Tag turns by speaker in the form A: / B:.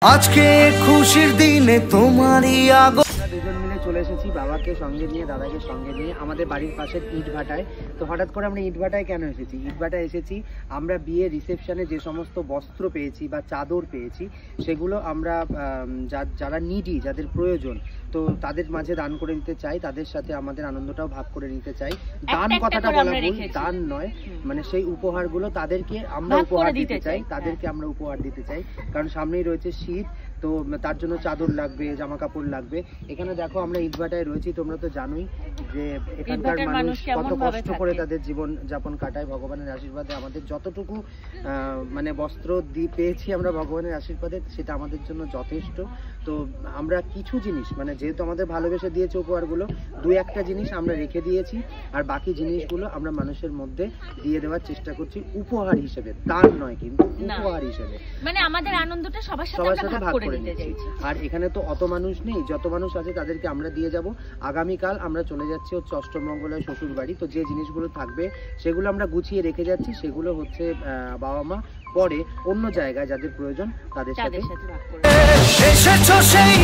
A: আজকে খুশির দিনে তোমারই আগো
B: দুজন মিলে চলে এসেছি, বাবাকে সঙ্গে নিয়ে দাদাকে সঙ্গে নিয়ে আমাদের বাড়ির পাশের ইটভাটায়। তো হঠাৎ করে আমরা ইটভাটায় কেন এসেছি? ইটভাটায় এসেছি আমরা বিয়ের রিসেপশনে যে সমস্ত বস্ত্র পেয়েছি বা চাদর পেয়েছি সেগুলো আমরা যারা নিডি, যাদের প্রয়োজন, তো তাদের মাঝে দান করে দিতে চাই, তাদের সাথে আমাদের আনন্দটাও ভাগ করে নিতে চাই। দান কথাটা বলা ভুল, দান নয়, মানে সেই উপহারগুলো তাদেরকে আমরা উপহার দিতে চাই, তাদেরকে আমরা উপহার দিতে চাই। কারণ সামনেই রয়েছে শীত, তো তার জন্য চাদর লাগবে, জামা কাপড় লাগবে। এখানে দেখো আমরা ইটভাটায় রয়েছি, তোমরা তো জানোই যে এখানকার মানুষ কত কষ্ট করে তাদের জীবন যাপন কাটায়। ভগবানের আশীর্বাদে আমাদের যতটুকু মানে বস্ত্র পেয়েছি আমরা ভগবানের আশীর্বাদে, সেটা আমাদের জন্য যথেষ্ট। তো আমরা কিছু জিনিস, মানে যেহেতু আমাদের ভালোবেসে দিয়েছে উপহারগুলো, দুই একটা জিনিস আমরা রেখে দিয়েছি, আর বাকি জিনিসগুলো আমরা মানুষের মধ্যে দিয়ে দেওয়ার চেষ্টা করছি উপহার হিসেবে, দান নয় কিন্তু উপহার হিসেবে,
C: মানে আমাদের আনন্দটা সবার সাথে ভাগ করে নিতে চাইছি।
B: আর এখানে তো অত মানুষ নেই, যত মানুষ আছে তাদেরকে আমরা দিয়ে যাব। আগামীকাল আমরা চলে যাচ্ছি হচ্ছে অষ্টমঙ্গলায় শ্বশুর বাড়ি, তো যে জিনিসগুলো থাকবে সেগুলো আমরা গুছিয়ে রেখে যাচ্ছি, সেগুলো হচ্ছে বাবা মা পরে অন্য জায়গায় যাদের প্রয়োজন তাদের সাথে
A: এসেছো সেই